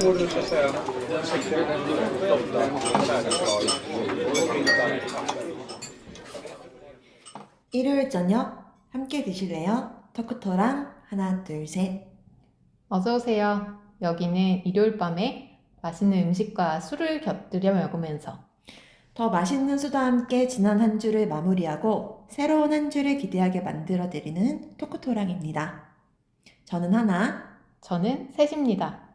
svårare så att säga sikta den färdigklar. 일요일 저녁 함께 드실래요? 토크토랑 하나 둘 셋. 어서오세요. 여기는 일요일 밤에 맛있는 음식과 술을 곁들여 먹으면서 더 맛있는 수다 함께 지난 한 주를 마무리하고 새로운 한 주를 기대하게 만들어드리는 토크토랑입니다. 저는 하나. 저는 셋입니다.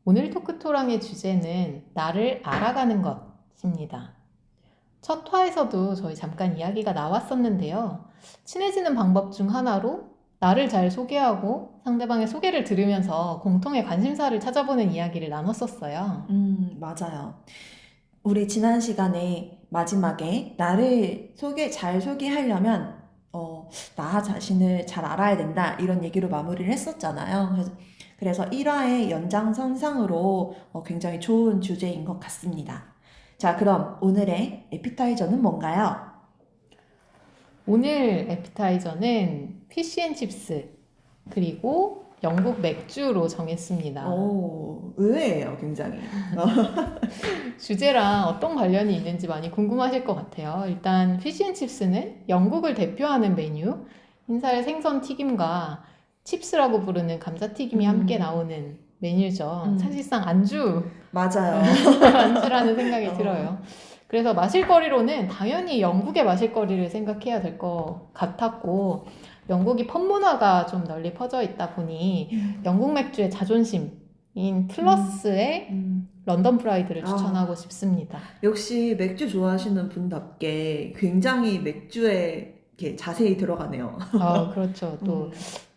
오늘 토크토랑의 주제는 나를 알아가는 것입니다. 첫 화에서도 저희 잠깐 이야기가 나왔었는데요. 친해지는 방법 중 하나로 나를 잘 소개하고 상대방의 소개를 들으면서 공통의 관심사를 찾아보는 이야기를 나눴었어요. 맞아요. 우리 지난 시간에 마지막에 나를 잘 소개하려면 나 자신을 잘 알아야 된다 이런 얘기로 마무리를 했었잖아요. 그래서 1화의 연장선상으로 굉장히 좋은 주제인 것 같습니다. 자, 그럼 오늘의 에피타이저는 뭔가요? 오늘 에피타이저는 피쉬앤칩스 그리고 영국 맥주로 정했습니다. 오, 의외예요, 굉장히. 주제랑 어떤 관련이 있는지 많이 궁금하실 것 같아요. 일단 피쉬앤칩스는 영국을 대표하는 메뉴, 흰살 생선 튀김과 칩스라고 부르는 감자튀김이 함께 나오는 메뉴죠. 사실상 안주 맞아요. 안주라는 생각이 들어요. 그래서 마실거리로는 당연히 영국의 마실거리를 생각해야 될 것 같았고, 영국이 펍 문화가 좀 널리 퍼져 있다 보니 영국 맥주의 자존심인 플러스의 런던 프라이드를 추천하고 싶습니다. 역시 맥주 좋아하시는 분답게 굉장히 맥주에 이렇게 자세히 들어가네요. 그렇죠. 또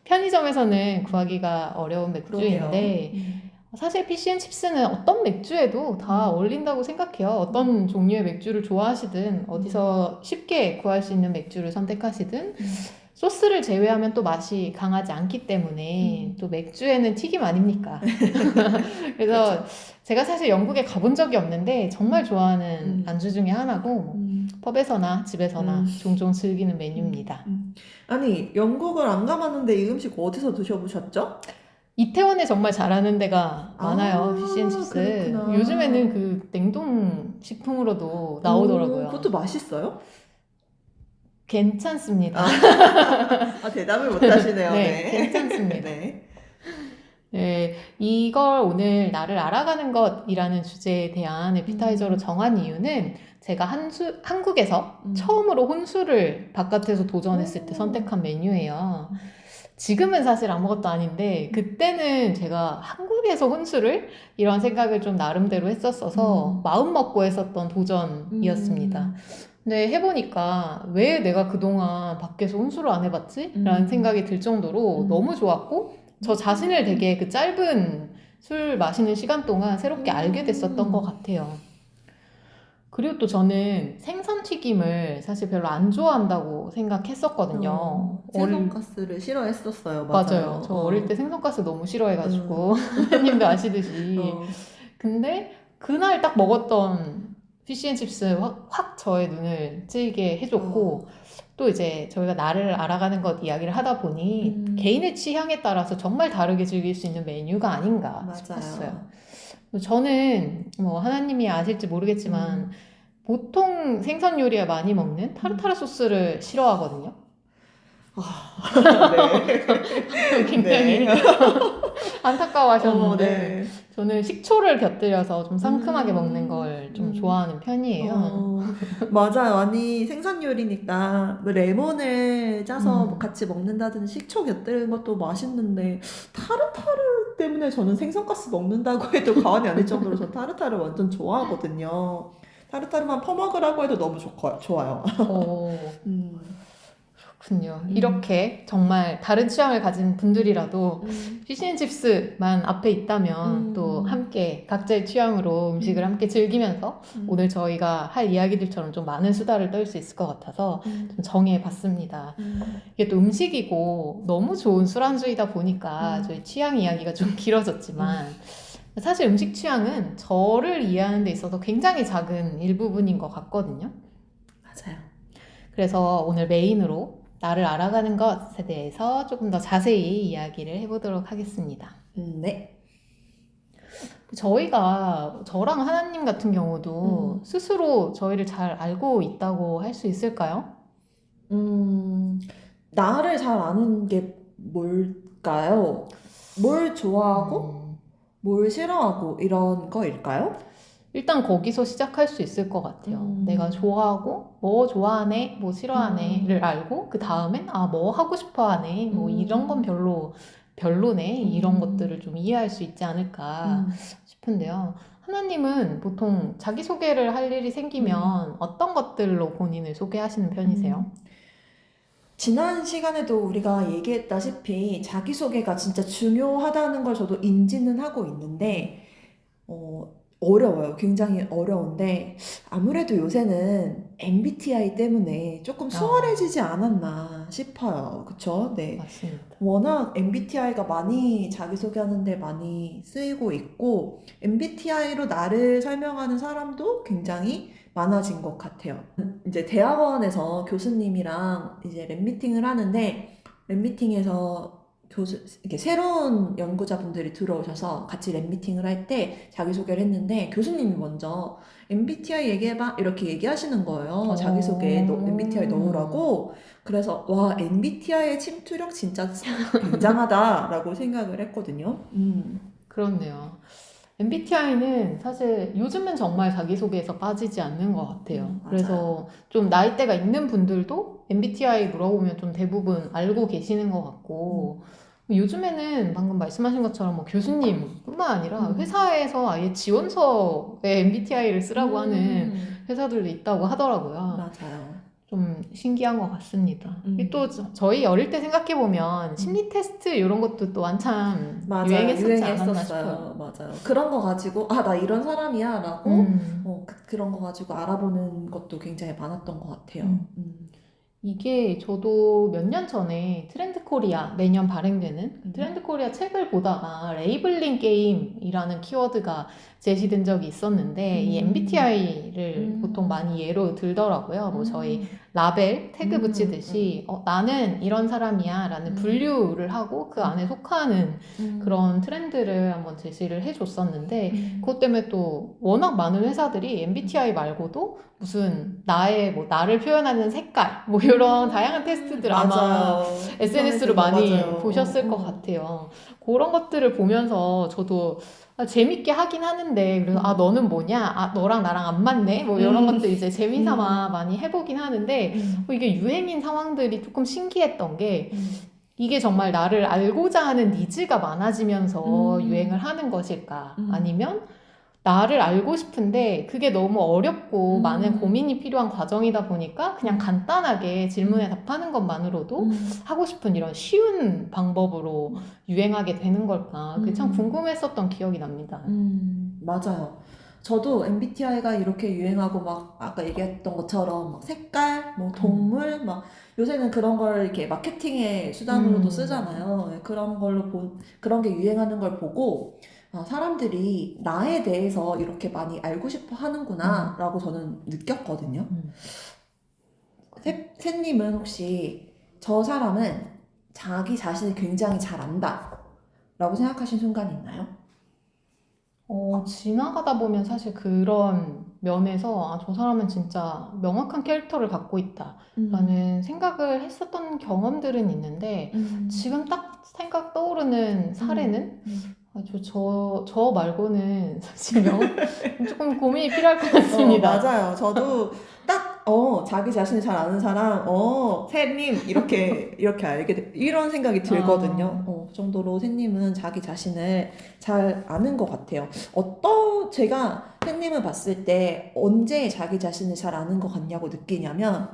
편의점에서는 구하기가 어려운 맥주인데 사실 피쉬앤칩스는 어떤 맥주에도 다 어울린다고 생각해요. 어떤 종류의 맥주를 좋아하시든 어디서 쉽게 구할 수 있는 맥주를 선택하시든 소스를 제외하면 또 맛이 강하지 않기 때문에 또 맥주에는 튀김 아닙니까? 그래서 그렇죠. 제가 사실 영국에 가본 적이 없는데 정말 좋아하는 안주 중에 하나고 펍에서나 집에서나 종종 즐기는 메뉴입니다. 아니, 영국을 안 가봤는데 이 음식 어디서 드셔보셨죠? 이태원에 정말 잘하는 데가 많아요. 아, 피쉬앤칩스. 그렇구나. 요즘에는 그 냉동 식품으로도 나오더라고요. 그것도 맛있어요? 괜찮습니다. 대답을 못 하시네요. 네, 괜찮습니다. 네. 네, 이걸 오늘 나를 알아가는 것이라는 주제에 대한 에피타이저로 정한 이유는 제가 한국에서 처음으로 혼술을 바깥에서 도전했을 때 선택한 메뉴예요. 지금은 사실 아무것도 아닌데 그때는 제가 한국에서 혼술을 이런 생각을 좀 나름대로 했었어서 마음 먹고 했었던 도전이었습니다. 근데 해보니까 왜 내가 그동안 밖에서 혼술을 안 해봤지? 라는 생각이 들 정도로 너무 좋았고 저 자신을 되게 그 짧은 술 마시는 시간 동안 새롭게 알게 됐었던 것 같아요. 그리고 또 저는 생선튀김을 사실 별로 안 좋아한다고 생각했었거든요. 생선가스를 싫어했었어요. 맞아요. 저 어릴 때 생선가스 너무 싫어해가지고 선생님도 아시듯이. 근데 그날 딱 먹었던 피쉬앤칩스 확 저의 눈을 찌게 해줬고 또 이제 저희가 나를 알아가는 것 이야기를 하다 보니 개인의 취향에 따라서 정말 다르게 즐길 수 있는 메뉴가 아닌가 싶었어요. 저는 뭐 하나님이 아실지 모르겠지만 보통 생선 요리에 많이 먹는 타르타르 소스를 싫어하거든요. 네. 굉장히 안타까워하셨는데 네. 저는 식초를 곁들여서 좀 상큼하게 먹는 걸 좀 좋아하는 편이에요. 맞아요. 아니, 생선 요리니까 뭐 레몬을 짜서 뭐 같이 먹는다든지 식초 곁들이는 것도 맛있는데 타르타르 때문에 저는 생선가스 먹는다고 해도 과언이 아닐 정도로 저 타르타르 완전 좋아하거든요. 타르타르만 퍼먹으라고 해도 너무 좋아요. 그렇군요. 이렇게 정말 다른 취향을 가진 분들이라도 피쉬앤칩스만 앞에 있다면 또 함께 각자의 취향으로 음식을 함께 즐기면서 오늘 저희가 할 이야기들처럼 좀 많은 수다를 떨 수 있을 것 같아서 좀 정해봤습니다. 이게 또 음식이고 너무 좋은 술안주이다 보니까 저희 취향 이야기가 좀 길어졌지만 사실 음식 취향은 저를 이해하는 데 있어서 굉장히 작은 일부분인 것 같거든요. 맞아요. 그래서 오늘 메인으로 나를 알아가는 것에 대해서 조금 더 자세히 이야기를 해보도록 하겠습니다. 네. 저랑 하나님 같은 경우도 스스로 저희를 잘 알고 있다고 할 수 있을까요? 나를 잘 아는 게 뭘까요? 뭘 좋아하고, 뭘 싫어하고, 이런 거일까요? 일단 거기서 시작할 수 있을 것 같아요. 내가 좋아하고, 뭐 좋아하네, 뭐 싫어하네를 알고, 그 다음엔, 뭐 하고 싶어 하네, 뭐 이런 건 별로네, 이런 것들을 좀 이해할 수 있지 않을까 싶은데요. 하나님은 보통 자기소개를 할 일이 생기면 어떤 것들로 본인을 소개하시는 편이세요? 지난 시간에도 우리가 얘기했다시피 자기소개가 진짜 중요하다는 걸 저도 인지는 하고 있는데, 어려워요. 굉장히 어려운데, 아무래도 요새는 MBTI 때문에 조금 수월해지지 않았나 싶어요. 그쵸? 네. 맞습니다. 워낙 MBTI가 많이 자기소개하는데 많이 쓰이고 있고, MBTI로 나를 설명하는 사람도 굉장히 많아진 것 같아요. 이제 대학원에서 교수님이랑 이제 랩미팅을 하는데, 랩미팅에서 이렇게 새로운 연구자분들이 들어오셔서 같이 랩미팅을 할 때 자기소개를 했는데, 교수님이 먼저 MBTI 얘기해봐 이렇게 얘기하시는 거예요. 자기소개에 MBTI 넣으라고. 그래서 와, MBTI의 침투력 진짜 굉장하다라고 생각을 했거든요. 그렇네요. MBTI는 사실 요즘은 정말 자기소개에서 빠지지 않는 것 같아요. 맞아요. 그래서 좀 나이대가 있는 분들도 MBTI 물어보면 좀 대부분 알고 계시는 것 같고, 요즘에는 방금 말씀하신 것처럼 뭐 교수님뿐만 아니라 회사에서 아예 지원서에 MBTI를 쓰라고 하는 회사들도 있다고 하더라고요. 맞아요. 좀 신기한 것 같습니다. 또 저희 어릴 때 생각해보면 심리 테스트 이런 것도 또 한참 맞아요. 유행했었지 않았나 싶어요. 유행했었어요. 맞아요. 그런 거 가지고 나 이런 사람이야 라고 그런 거 가지고 알아보는 것도 굉장히 많았던 것 같아요. 이게 저도 몇 년 전에 트렌드 코리아 매년 발행되는 트렌드 코리아 책을 보다가 레이블링 게임이라는 키워드가 제시된 적이 있었는데 이 MBTI를 보통 많이 예로 들더라고요. 뭐 저희 라벨 태그 붙이듯이 나는 이런 사람이야 라는 분류를 하고 그 안에 속하는 그런 트렌드를 한번 제시를 해줬었는데 그것 때문에 또 워낙 많은 회사들이 MBTI 말고도 무슨 나를 표현하는 색깔 뭐 이런 다양한 테스트들 아마 SNS로 많이 맞아요. 보셨을 것 같아요. 그런 것들을 보면서 저도 재밌게 하긴 하는데 그래서 너는 뭐냐? 너랑 나랑 안 맞네? 뭐 이런 것들 이제 재미삼아 많이 해보긴 하는데 이게 유행인 상황들이 조금 신기했던 게 이게 정말 나를 알고자 하는 니즈가 많아지면서 유행을 하는 것일까? 아니면 나를 알고 싶은데 그게 너무 어렵고 많은 고민이 필요한 과정이다 보니까 그냥 간단하게 질문에 답하는 것만으로도 하고 싶은 이런 쉬운 방법으로 유행하게 되는 걸까? 그게 참 궁금했었던 기억이 납니다. 맞아요. 저도 MBTI가 이렇게 유행하고 막 아까 얘기했던 것처럼 막 색깔, 뭐 동물, 막 요새는 그런 걸 이렇게 마케팅의 수단으로도 쓰잖아요. 그런 게 유행하는 걸 보고 사람들이 나에 대해서 이렇게 많이 알고 싶어 하는구나 라고 저는 느꼈거든요. 셋님은 혹시 저 사람은 자기 자신을 굉장히 잘 안다 라고 생각하신 순간이 있나요? 지나가다 보면 사실 그런 면에서 저 사람은 진짜 명확한 캐릭터를 갖고 있다라는 생각을 했었던 경험들은 있는데 지금 딱 생각 떠오르는 사례는 저 말고는 사실 조금 고민이 필요할 것 같습니다. 맞아요. 저도 딱, 자기 자신을 잘 아는 사람, 새님, 이렇게 이런 생각이 들거든요. 그 정도로 새님은 자기 자신을 잘 아는 것 같아요. 제가 새님을 봤을 때 언제 자기 자신을 잘 아는 것 같냐고 느끼냐면,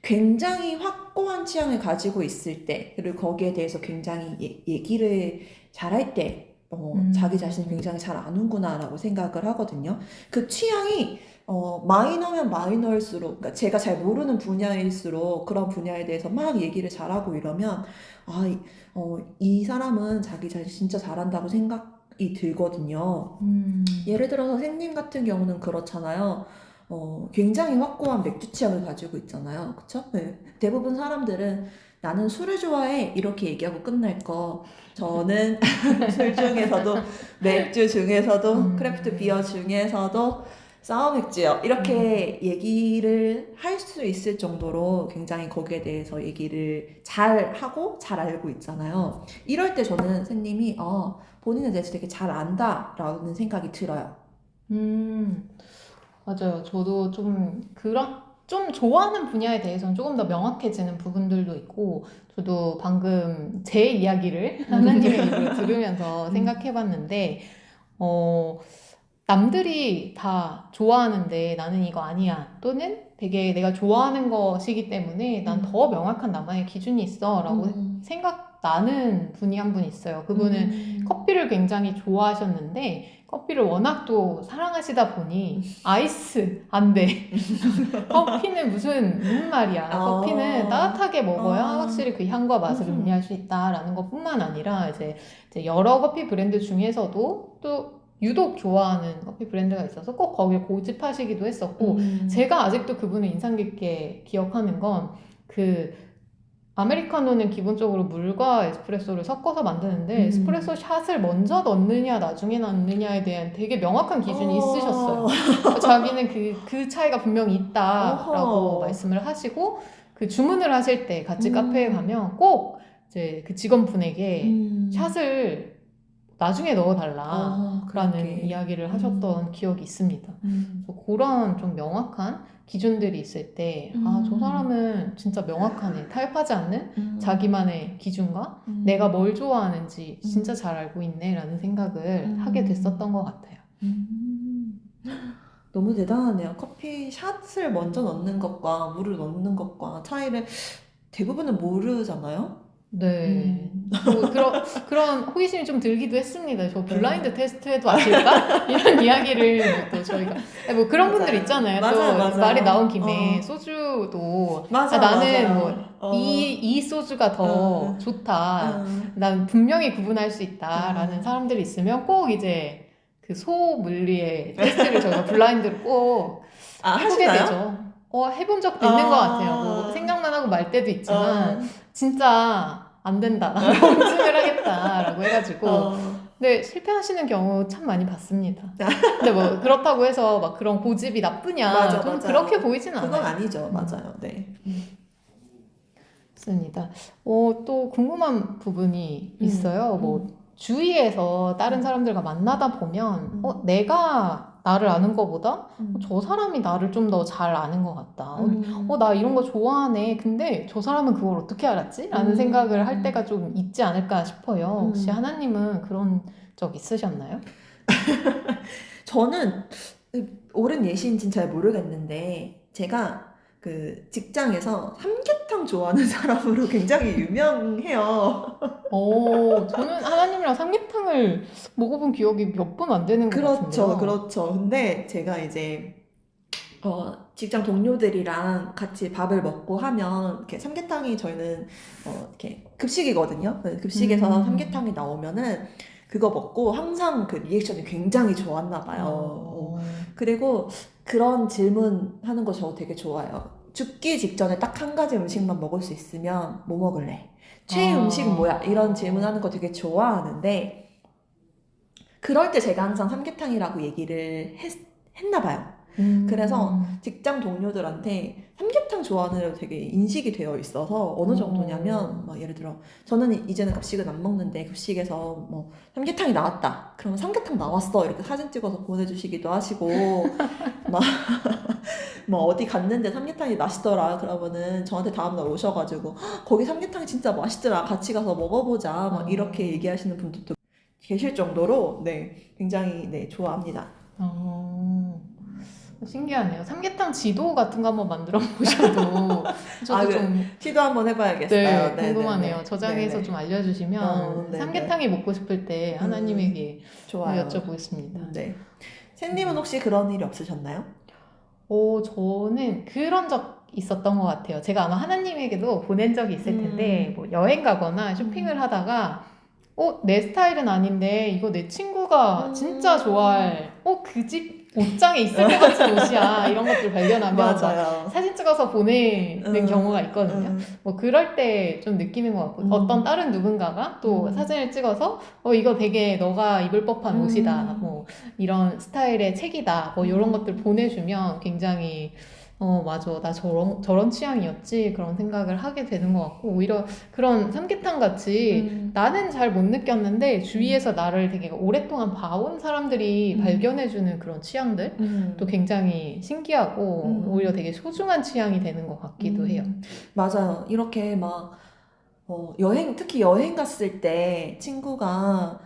굉장히 확고한 취향을 가지고 있을 때, 그리고 거기에 대해서 굉장히 얘기를 잘할 때, 자기 자신을 굉장히 잘 아는구나라고 생각을 하거든요. 그 취향이 마이너면 마이너일수록, 그러니까 제가 잘 모르는 분야일수록 그런 분야에 대해서 막 얘기를 잘하고 이러면 이 사람은 자기 자신 진짜 잘한다고 생각이 들거든요. 예를 들어서 생님 같은 경우는 그렇잖아요. 굉장히 확고한 맥주 취향을 가지고 있잖아요. 그쵸? 네. 대부분 사람들은 나는 술을 좋아해 이렇게 얘기하고 끝날 거 저는 술 중에서도 맥주 중에서도 크래프트 비어 중에서도 사워 맥주요 이렇게 얘기를 할 수 있을 정도로 굉장히 거기에 대해서 얘기를 잘 하고 잘 알고 있잖아요. 이럴 때 저는 쌤님이 본인에 대해서 되게 잘 안다라는 생각이 들어요. 맞아요. 저도 좀 좋아하는 분야에 대해서는 조금 더 명확해지는 부분들도 있고, 저도 방금 제 이야기를 하나님의 입으로 들으면서 생각해봤는데, 남들이 다 좋아하는데 나는 이거 아니야. 또는 되게 내가 좋아하는 것이기 때문에 난 더 명확한 나만의 기준이 있어. 라고 생각나는 분이 한 분 있어요. 그분은 커피를 굉장히 좋아하셨는데 커피를 워낙 또 사랑하시다 보니 아이스 안 돼. 커피는 무슨 말이야. 커피는 따뜻하게 먹어야 확실히 그 향과 맛을 음미할 수 있다라는 것뿐만 아니라 이제 여러 커피 브랜드 중에서도 또 유독 좋아하는 커피 브랜드가 있어서 꼭 거기에 고집하시기도 했었고 제가 아직도 그분을 인상 깊게 기억하는 건 그 아메리카노는 기본적으로 물과 에스프레소를 섞어서 만드는데 에스프레소 샷을 먼저 넣느냐 나중에 넣느냐에 대한 되게 명확한 기준이 있으셨어요. 자기는 그 차이가 분명히 있다라고 말씀을 하시고 그 주문을 하실 때 같이 카페에 가면 꼭 이제 그 직원분에게 샷을 나중에 넣어달라라는 그렇게. 이야기를 하셨던 기억이 있습니다. 그래서 그런 좀 명확한 기준들이 있을 때, 저 사람은 진짜 명확하네. 타협하지 않는 자기만의 기준과 내가 뭘 좋아하는지 진짜 잘 알고 있네라는 생각을 하게 됐었던 것 같아요. 너무 대단하네요. 커피 샷을 먼저 넣는 것과 물을 넣는 것과 차이를 대부분은 모르잖아요. 네. 뭐 그런 호기심이 좀 들기도 했습니다. 저 블라인드 테스트해도 아실까? 이런 이야기를 또 저희가 뭐 그런 분들 있잖아요. 또 맞아요. 말이 나온 김에 소주도 나는 맞아요. 뭐 이 소주가 더 좋다. 난 분명히 구분할 수 있다라는 사람들이 있으면 꼭 이제 그 소물리의 테스트를 저희가 블라인드로 꼭 해보게 하시나요? 되죠. 해본 적도 있는 것 같아요. 뭐 생각만 하고 말 때도 있지만 진짜 안 된다. 나 검증을 하겠다라고 해가지고. 근데 실패하시는 경우 참 많이 봤습니다. 근데 뭐 그렇다고 해서 막 그런 고집이 나쁘냐? 저는 그렇게 보이진 않아요. 그건 아니죠. 맞아요. 네. 맞습니다. 또 궁금한 부분이 있어요. 뭐 주위에서 다른 사람들과 만나다 보면 내가 나를 아는 것보다 저 사람이 나를 좀 더 잘 아는 것 같다. 나 이런 거 좋아하네. 근데 저 사람은 그걸 어떻게 알았지? 라는 생각을 할 때가 좀 있지 않을까 싶어요. 혹시 하나님은 그런 적 있으셨나요? 저는 옳은 예시인지는 잘 모르겠는데 제가 그 직장에서 삼계탕 좋아하는 사람으로 굉장히 유명해요. 저는 하나님이랑 삼계탕을 먹어본 기억이 몇 번 안 되는 것 같은데요. 그렇죠. 근데 제가 이제 직장 동료들이랑 같이 밥을 먹고 하면 이렇게 삼계탕이 저희는 이렇게 급식이거든요. 급식에서 삼계탕이 나오면은 그거 먹고 항상 그 리액션이 굉장히 좋았나 봐요. 그리고 그런 질문 하는 거 저 되게 좋아요. 죽기 직전에 딱 한 가지 음식만 먹을 수 있으면 뭐 먹을래? 최애 음식 뭐야? 이런 질문 하는 거 되게 좋아하는데 그럴 때 제가 항상 삼계탕이라고 얘기를 했나 봐요. 그래서 직장 동료들한테 삼계탕 좋아하는 애로 되게 인식이 되어 있어서 어느 정도냐면 막 예를 들어 저는 이제는 급식은 안 먹는데 급식에서 뭐 삼계탕이 나왔다 그러면 삼계탕 나왔어 이렇게 사진 찍어서 보내주시기도 하시고 막 뭐 어디 갔는데 삼계탕이 맛있더라 그러면은 저한테 다음날 오셔가지고 거기 삼계탕이 진짜 맛있더라 같이 가서 먹어보자 막 이렇게 얘기하시는 분들도 계실 정도로 네 굉장히 네 좋아합니다. 신기하네요. 삼계탕 지도 같은 거 한번 만들어 보셔도 저도 좀 시도 한번 해봐야겠어요. 네, 궁금하네요. 저장해서 좀 알려주시면 삼계탕이 먹고 싶을 때 하나님에게 좋아요. 여쭤보겠습니다. 네. 샌님은 혹시 그런 일이 없으셨나요? 저는 그런 적 있었던 것 같아요. 제가 아마 하나님에게도 보낸 적이 있을 텐데 뭐 여행 가거나 쇼핑을 하다가 내 스타일은 아닌데 이거 내 친구가 진짜 좋아할 그 집 옷장에 있을 것 같은 옷이야. 이런 것들 발견하면 막 맞아요. 사진 찍어서 보내는 경우가 있거든요. 뭐 그럴 때 좀 느끼는 것 같고 어떤 다른 누군가가 또 사진을 찍어서 이거 되게 너가 입을 법한 옷이다. 뭐 이런 스타일의 책이다. 뭐 이런 것들 보내주면 굉장히 맞아. 나 저런 취향이었지. 그런 생각을 하게 되는 것 같고, 오히려 그런 삼계탕 같이 나는 잘 못 느꼈는데, 주위에서 나를 되게 오랫동안 봐온 사람들이 발견해주는 그런 취향들, 또 굉장히 신기하고, 오히려 되게 소중한 취향이 되는 것 같기도 해요. 맞아요. 이렇게 막, 특히 여행 갔을 때 친구가,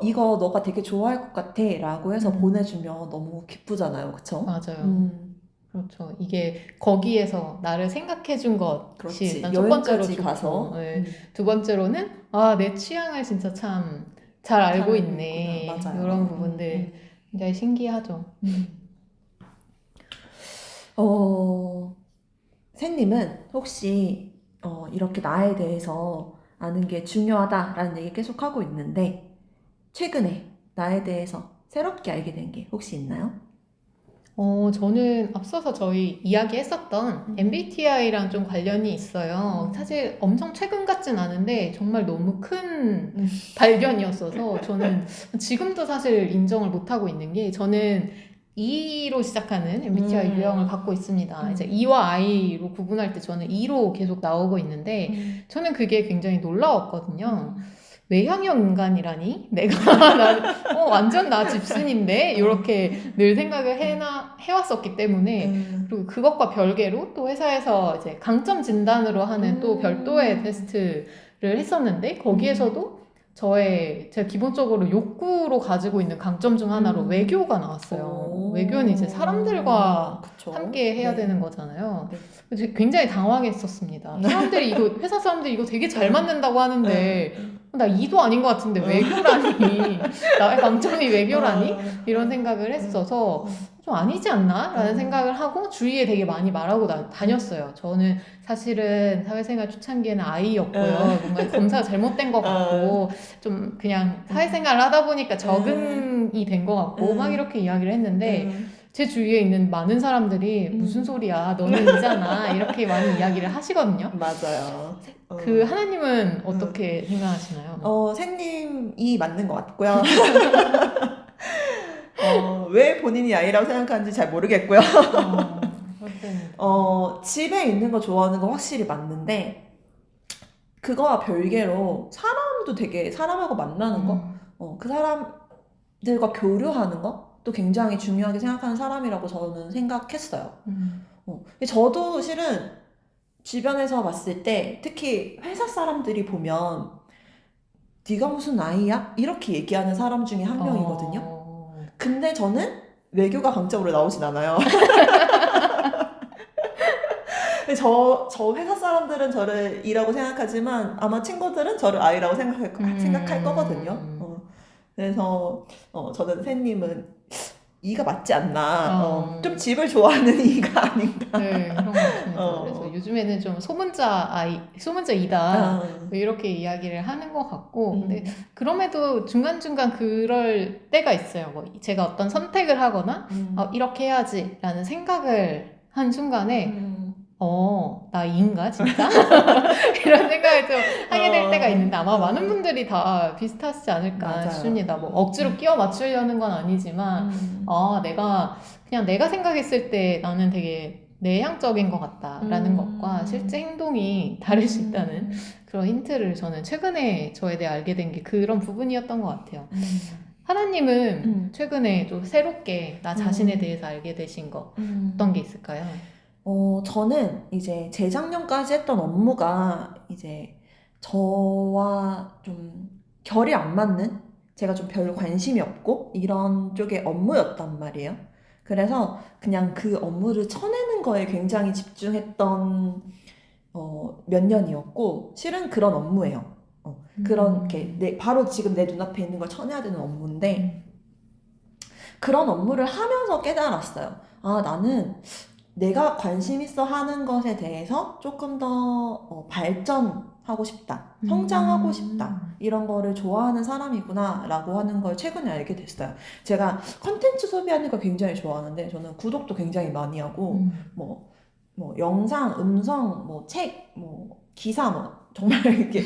이거 너가 되게 좋아할 것 같아. 라고 해서 보내주면 너무 기쁘잖아요. 그쵸? 맞아요. 그렇죠. 이게 거기에서 나를 생각해준 것이 그렇지. 일단 첫 번째로 여행까지 좋고, 가서. 네. 두 번째로는 내 취향을 진짜 참 잘 알고 잘 알고 있네. 있구나. 맞아요. 이런 부분들 굉장히 신기하죠. 새님은 혹시 이렇게 나에 대해서 아는 게 중요하다라는 얘기 계속 하고 있는데 최근에 나에 대해서 새롭게 알게 된 게 혹시 있나요? 저는 앞서서 저희 이야기했었던 MBTI랑 좀 관련이 있어요. 사실 엄청 최근 같진 않은데 정말 너무 큰 발견이었어서 저는 지금도 사실 인정을 못하고 있는 게 저는 E로 시작하는 MBTI 유형을 갖고 있습니다. 이제 E와 I로 구분할 때 저는 E로 계속 나오고 있는데 저는 그게 굉장히 놀라웠거든요. 외향형 인간이라니? 내가 완전 나 집순인데? 이렇게 늘 생각을 해왔었기 때문에 그리고 그것과 별개로 또 회사에서 이제 강점 진단으로 하는 또 별도의 테스트를 했었는데 거기에서도 제가 기본적으로 욕구로 가지고 있는 강점 중 하나로 외교가 나왔어요. 외교는 이제 사람들과 그쵸. 함께 해야 네. 되는 거잖아요. 네. 그래서 굉장히 당황했었습니다. 회사 사람들이 이거 되게 잘 맞는다고 하는데 나 이도 아닌 것 같은데 외교라니 나의 강점이 외교라니 이런 생각을 했어서 좀 아니지 않나? 라는 생각을 하고 주위에 되게 많이 말하고 다녔어요. 저는 사실은 사회생활 초창기에는 아이였고요. 뭔가 검사가 잘못된 것 같고 좀 그냥 사회생활을 하다 보니까 적응이 된 것 같고 막 이렇게 이야기를 했는데 제 주위에 있는 많은 사람들이 무슨 소리야 너는 이잖아 이렇게 많이 이야기를 하시거든요. 맞아요. 그 하나님은 어떻게 생각하시나요? 새님이 맞는 것 같고요. 왜 본인이 아이라고 생각하는지 잘 모르겠고요. 집에 있는 거 좋아하는 거 확실히 맞는데 그거와 별개로 사람도 되게 사람하고 만나는 거, 그 사람들과 교류하는 것도 굉장히 중요하게 생각하는 사람이라고 저는 생각했어요. 근데 저도 실은 주변에서 봤을 때 특히 회사 사람들이 보면 네가 무슨 아이야? 이렇게 얘기하는 사람 중에 한 명이거든요. 근데 저는 외교가 강점으로 나오진 않아요. 근데 저 회사 사람들은 저를 이라고 생각하지만 아마 친구들은 저를 아이라고 생각할 거거든요. 그래서 저는 새님은 이가 맞지 않나. 좀 집을 좋아하는 이가 아닌가. 네, 그런 것 같습니다. 그래서 요즘에는 좀 소문자이다. 뭐 이렇게 이야기를 하는 것 같고, 근데 그럼에도 중간중간 그럴 때가 있어요. 뭐 제가 어떤 선택을 하거나, 이렇게 해야지라는 생각을 한 순간에, 나 이인가, 진짜? 이런 생각을 좀 하게 될 때가 있는데, 아마 많은 분들이 다 비슷하시지 않을까 맞아요. 싶습니다. 뭐 억지로 끼워 맞추려는 건 아니지만, 내가 생각했을 때 나는 되게 내향적인 것 같다라는 것과 실제 행동이 다를 수 있다는 그런 힌트를 저는 최근에 저에 대해 알게 된 게 그런 부분이었던 것 같아요. 하나님은 최근에 좀 새롭게 나 자신에 대해서 알게 되신 거 어떤 게 있을까요? 저는 이제 재작년까지 했던 업무가 이제 저와 좀 결이 안 맞는 제가 좀 별 관심이 없고 이런 쪽의 업무였단 말이에요. 그래서 그냥 그 업무를 쳐내는 거에 굉장히 집중했던 몇 년이었고 실은 그런 업무예요. 그런 게 바로 지금 내 눈앞에 있는 걸 쳐내야 되는 업무인데 그런 업무를 하면서 깨달았어요. 나는 내가 관심 있어 하는 것에 대해서 조금 더 발전하고 싶다, 성장하고 싶다, 이런 거를 좋아하는 사람이구나 라고 하는 걸 최근에 알게 됐어요. 제가 컨텐츠 소비하는 걸 굉장히 좋아하는데 저는 구독도 굉장히 많이 하고 뭐 영상, 음성, 뭐 책, 뭐 기사, 뭐 정말 이렇게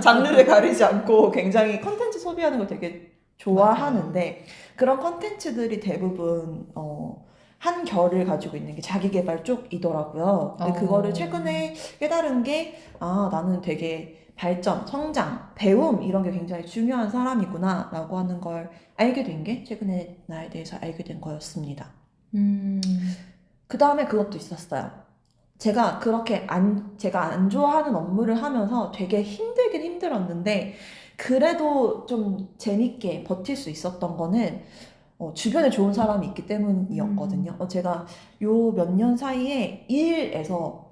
장르를 가리지 않고 굉장히 컨텐츠 소비하는 걸 되게 좋아하는데 그런 컨텐츠들이 대부분 한 결을 가지고 있는 게 자기계발 쪽이더라고요. 근데 그거를 최근에 깨달은 게 나는 되게 발전, 성장, 배움 이런 게 굉장히 중요한 사람이구나 라고 하는 걸 알게 된 게 최근에 나에 대해서 알게 된 거였습니다. 그 다음에 그것도 있었어요. 제가 제가 안 좋아하는 업무를 하면서 되게 힘들긴 힘들었는데 그래도 좀 재밌게 버틸 수 있었던 거는 주변에 좋은 사람이 있기 때문이었거든요. 제가 요 몇 년 사이에 일에서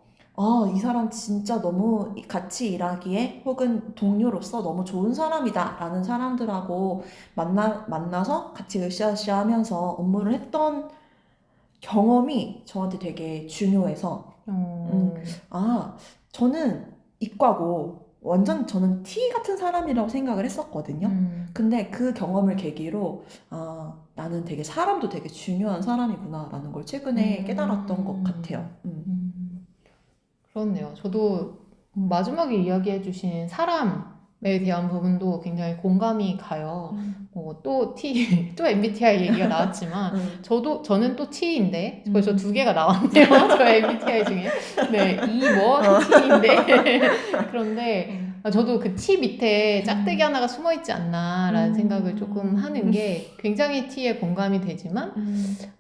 이 사람 진짜 너무 같이 일하기에 혹은 동료로서 너무 좋은 사람이다 라는 사람들하고 만나서 같이 으쌰으쌰 하면서 업무를 했던 경험이 저한테 되게 중요해서 저는 이과고 완전 저는 T 같은 사람이라고 생각을 했었거든요. 근데 그 경험을 계기로 나는 되게 사람도 되게 중요한 사람이구나 라는 걸 최근에 깨달았던 것 같아요. 그렇네요. 저도 마지막에 이야기해 주신 사람에 대한 부분도 굉장히 공감이 가요. 또 MBTI 얘기가 나왔지만 저는 또 T인데 벌써 두 개가 나왔네요. 저 MBTI 중에. 네, T인데 그런데 저도 그 T 밑에 짝대기 하나가 숨어 있지 않나라는 생각을 조금 하는 게 굉장히 T에 공감이 되지만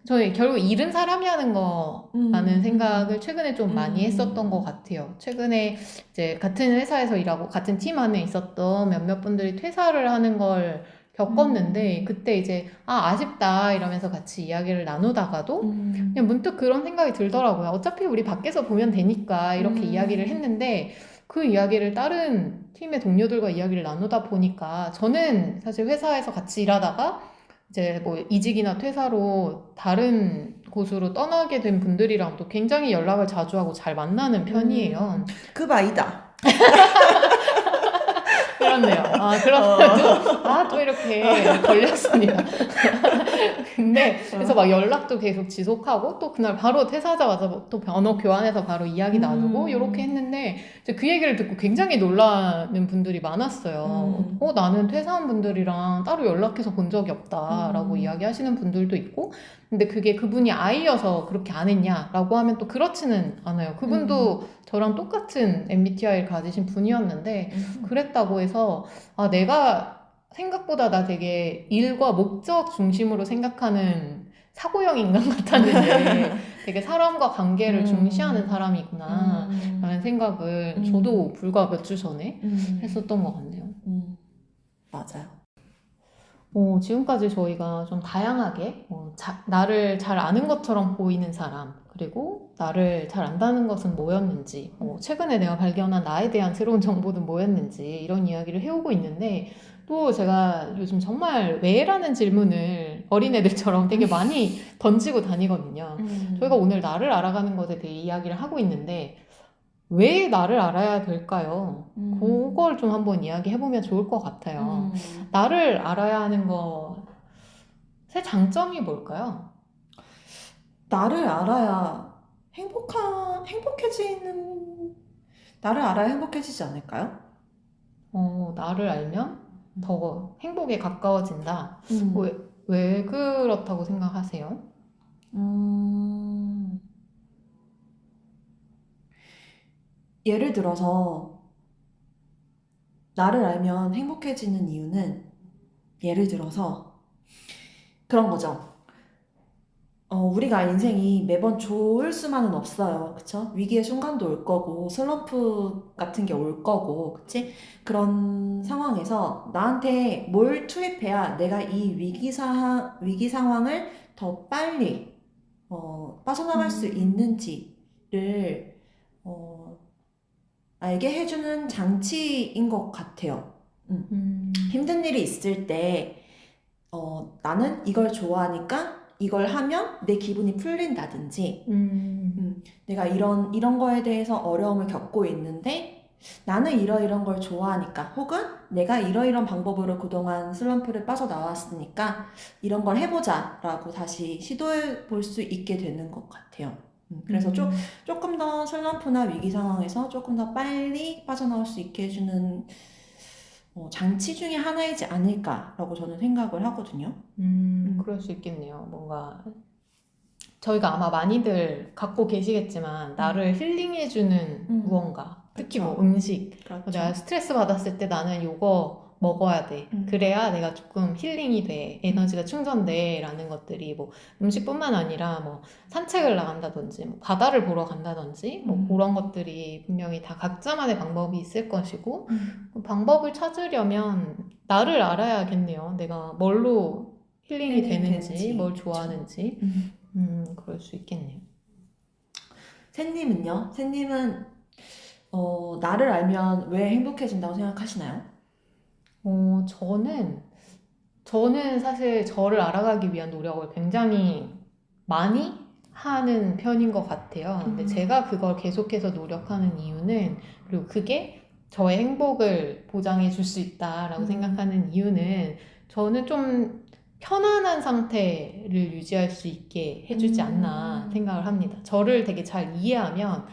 저는 결국 일은 사람이 하는 거라는 생각을 최근에 좀 많이 했었던 것 같아요. 최근에 이제 같은 회사에서 일하고 같은 팀 안에 있었던 몇몇 분들이 퇴사를 하는 걸 겪었는데 그때 이제 아쉽다 이러면서 같이 이야기를 나누다가도 그냥 문득 그런 생각이 들더라고요. 어차피 우리 밖에서 보면 되니까 이렇게 이야기를 했는데 그 이야기를 다른 팀의 동료들과 이야기를 나누다 보니까 저는 사실 회사에서 같이 일하다가 이제 뭐 이직이나 퇴사로 다른 곳으로 떠나게 된 분들이랑 또 굉장히 연락을 자주 하고 잘 만나는 편이에요. 그 바이다. 그렇네요. 그러면 또 이렇게 걸렸습니다. 근데 그래서 막 연락도 계속 지속하고 또 그날 바로 퇴사하자마자 또 번호 교환해서 바로 이야기 나누고 이렇게 했는데 이제 그 얘기를 듣고 굉장히 놀라는 분들이 많았어요. 나는 퇴사한 분들이랑 따로 연락해서 본 적이 없다라고 이야기하시는 분들도 있고 근데 그게 그분이 아이여서 그렇게 안 했냐라고 하면 또 그렇지는 않아요. 그분도 저랑 똑같은 MBTI를 가지신 분이었는데 그랬다고 해서 내가 생각보다 나 되게 일과 목적 중심으로 생각하는 사고형 인간 같았는데 되게 사람과 관계를 중시하는 사람이구나 라는 생각을 저도 불과 몇 주 전에 했었던 것 같네요. 맞아요. 지금까지 저희가 좀 다양하게 나를 잘 아는 것처럼 보이는 사람 그리고 나를 잘 안다는 것은 뭐였는지 최근에 내가 발견한 나에 대한 새로운 정보는 뭐였는지 이런 이야기를 해오고 있는데 또 제가 요즘 정말 왜라는 질문을 어린애들처럼 되게 많이 던지고 다니거든요. 저희가 오늘 나를 알아가는 것에 대해 이야기를 하고 있는데 왜 나를 알아야 될까요? 그걸 좀 한번 이야기해보면 좋을 것 같아요. 나를 알아야 하는 것의 장점이 뭘까요? 나를 알아야 나를 알아야 행복해지지 않을까요? 나를 알면 더 행복에 가까워진다. 왜 그렇다고 생각하세요? 예를 들어서 나를 알면 행복해지는 이유는 예를 들어서 그런 거죠. 우리가 인생이 매번 좋을 수만은 없어요. 그쵸? 위기의 순간도 올 거고, 슬럼프 같은 게 올 거고, 그치? 그런 상황에서 나한테 뭘 투입해야 내가 이 위기 상황을 더 빨리, 빠져나갈 수 있는지를, 알게 해주는 장치인 것 같아요. 힘든 일이 있을 때, 나는 이걸 좋아하니까 이걸 하면 내 기분이 풀린다든지 내가 이런 거에 대해서 어려움을 겪고 있는데 나는 이런 걸 좋아하니까 혹은 내가 이런 방법으로 그동안 슬럼프를 빠져나왔으니까 이런 걸 해보자 라고 다시 시도해 볼 수 있게 되는 것 같아요. 그래서 조금 더 슬럼프나 위기 상황에서 조금 더 빨리 빠져나올 수 있게 해주는 장치 중에 하나이지 않을까라고 저는 생각을 하거든요. 그럴 수 있겠네요. 뭔가 저희가 아마 많이들 갖고 계시겠지만 나를 힐링해주는 무언가, 특히 뭐 그쵸. 음식. 그렇죠. 내가 스트레스 받았을 때 나는 요거 먹어야 돼. 그래야 내가 조금 힐링이 돼. 에너지가 충전돼. 라는 것들이 뭐 음식뿐만 아니라 뭐 산책을 나간다든지 뭐 바다를 보러 간다든지 뭐 그런 것들이 분명히 다 각자만의 방법이 있을 것이고 그 방법을 찾으려면 나를 알아야겠네요. 내가 뭘로 힐링이 되는지, 뭘 좋아하는지. 그럴 수 있겠네요. 샌님은요? 샌님은 나를 알면 왜 행복해진다고 생각하시나요? 저는 사실 저를 알아가기 위한 노력을 굉장히 많이 하는 편인 것 같아요. 근데 제가 그걸 계속해서 노력하는 이유는, 그리고 그게 저의 행복을 보장해 줄 수 있다라고 생각하는 이유는, 저는 좀 편안한 상태를 유지할 수 있게 해주지 않나 생각을 합니다. 저를 되게 잘 이해하면,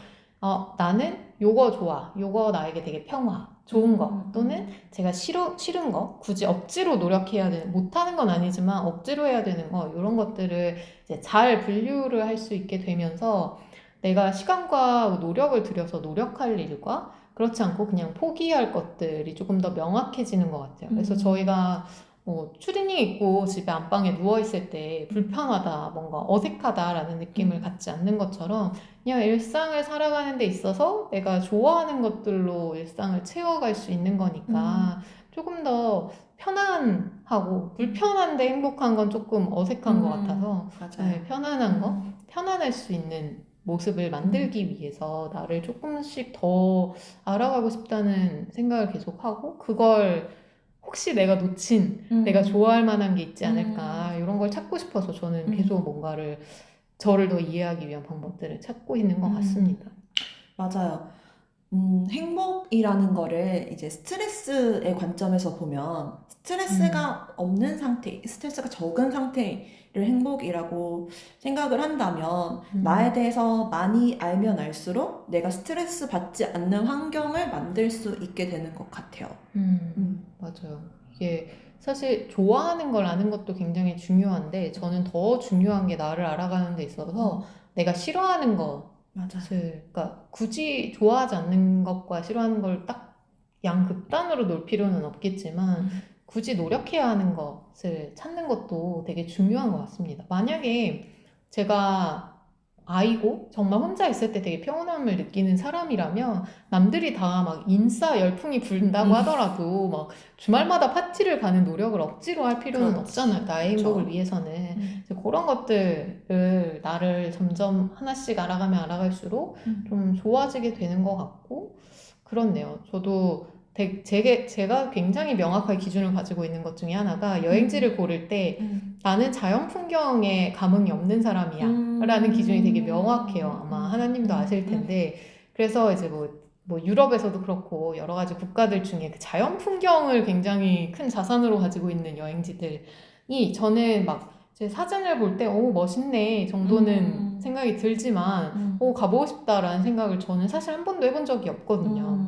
나는 요거 좋아. 요거 나에게 되게 평화, 좋은 거. 또는 제가 싫은 거, 굳이 억지로 노력해야 되는, 못하는 건 아니지만 억지로 해야 되는 거, 이런 것들을 이제 잘 분류를 할 수 있게 되면서 내가 시간과 노력을 들여서 노력할 일과 그렇지 않고 그냥 포기할 것들이 조금 더 명확해지는 것 같아요. 그래서 저희가 뭐 추리닝 입고 집에 안방에 누워있을 때 불편하다, 뭔가 어색하다라는 느낌을 갖지 않는 것처럼 그냥 일상을 살아가는 데 있어서 내가 좋아하는 것들로 일상을 채워갈 수 있는 거니까 조금 더 편안하고, 불편한데 행복한 건 조금 어색한 것 같아서 네, 편안한 거, 편안할 수 있는 모습을 만들기 위해서 나를 조금씩 더 알아가고 싶다는 생각을 계속하고, 그걸 혹시 내가 놓친 내가 좋아할 만한 게 있지 않을까, 이런 걸 찾고 싶어서 저는 계속 뭔가를, 저를 더 이해하기 위한 방법들을 찾고 있는 것 같습니다. 맞아요. 행복이라는 거를 이제 스트레스의 관점에서 보면 스트레스가 없는 상태, 스트레스가 적은 상태를 행복이라고 생각을 한다면 나에 대해서 많이 알면 알수록 내가 스트레스 받지 않는 환경을 만들 수 있게 되는 것 같아요. 맞아요. 이게 사실 좋아하는 걸 아는 것도 굉장히 중요한데, 저는 더 중요한 게 나를 알아가는 데 있어서 내가 싫어하는 거, 그러니까 굳이 좋아하지 않는 것과 싫어하는 걸 딱 양극단으로 놓을 필요는 없겠지만 굳이 노력해야 하는 것을 찾는 것도 되게 중요한 것 같습니다. 만약에 제가 아이고 정말 혼자 있을 때 되게 평온함을 느끼는 사람이라면 남들이 다 막 인싸 열풍이 분다고 하더라도 막 주말마다 파티를 가는 노력을 억지로 할 필요는 없잖아요. 나의 행복을 위해서는. 그런 것들을 나를 점점 하나씩 알아가면 알아갈수록 좀 좋아지게 되는 것 같고, 그렇네요. 저도 제가 굉장히 명확한 기준을 가지고 있는 것 중에 하나가, 여행지를 고를 때 나는 자연 풍경에 감흥이 없는 사람이야 라는 기준이 되게 명확해요. 아마 하나님도 아실 텐데. 그래서 이제 뭐 유럽에서도 그렇고 여러 가지 국가들 중에 그 자연 풍경을 굉장히 큰 자산으로 가지고 있는 여행지들이, 저는 막 제 사진을 볼 때 오 멋있네 정도는 생각이 들지만 가보고 싶다라는 생각을 저는 사실 한 번도 해본 적이 없거든요.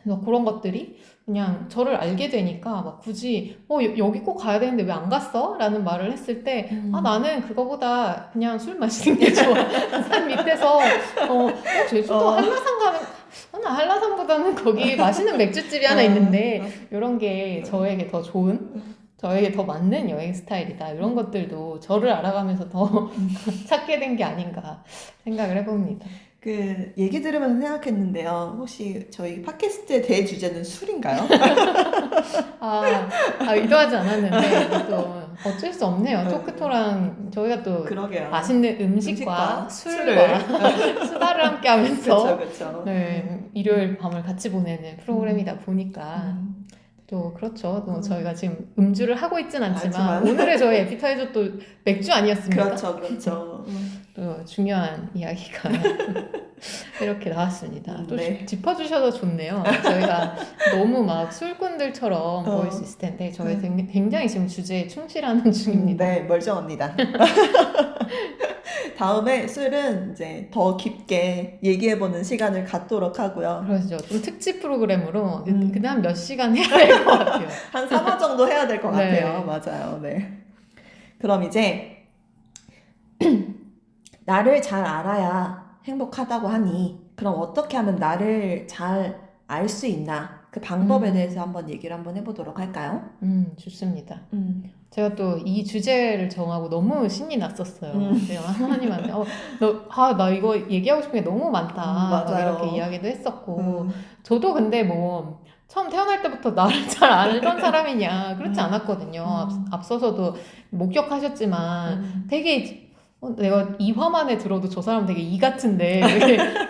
그래서 그런 것들이 그냥 저를 알게 되니까 막 굳이 여기 꼭 가야 되는데 왜 안 갔어? 라는 말을 했을 때 나는 그거보다 그냥 술 마시는 게 좋아. 산 밑에서 제주도 한라산 가면, 나 한라산보다는 거기 맛있는 맥주집이 하나 있는데 이런 게 저에게 더 좋은, 저에게 더 맞는 여행 스타일이다. 이런 것들도 저를 알아가면서 더 찾게 된 게 아닌가 생각을 해봅니다. 그 얘기 들으면서 생각했는데요. 혹시 저희 팟캐스트의 대주제는 술인가요? 의도하지 않았는데 또 어쩔 수 없네요. 토크토랑 저희가 또 그러게요. 맛있는 음식과 술과 수다를 함께 하면서 그쵸. 네, 일요일 밤을 같이 보내는 프로그램이다 보니까 또 그렇죠. 또 저희가 지금 음주를 하고 있진 않지만 알지만. 오늘의 저희 에피타이저 또 맥주 아니었습니까? 그렇죠. 또 중요한 이야기가 이렇게 나왔습니다. 또 네. 짚어주셔서 좋네요. 저희가 너무 막 술꾼들처럼 어. 보일 수 있을 텐데 저희 굉장히 지금 주제에 충실하는 중입니다. 네, 멀쩡합니다. 다음에 술은 이제 더 깊게 얘기해보는 시간을 갖도록 하고요. 그렇죠. 좀 특집 프로그램으로 음. 그다음 몇 시간 해야 될 것 같아요. 한 3화 정도 해야 될 것 네. 같아요. 맞아요. 네. 그럼 이제 나를 잘 알아야 행복하다고 하니 그럼 어떻게 하면 나를 잘 알 수 있나? 그 방법에 대해서 한번 얘기를 한번 해보도록 할까요? 좋습니다. 제가 또 이 주제를 정하고 너무 신이 났었어요. 제가 하나님한테 나 이거 얘기하고 싶은 게 너무 많다. 막 맞아요. 이렇게 이야기도 했었고 저도 근데 뭐 처음 태어날 때부터 나를 잘 알던 사람이냐 그렇지 않았거든요. 앞서서도 목격하셨지만 되게 내가 2화 만에 들어도 저 사람 되게 이 같은데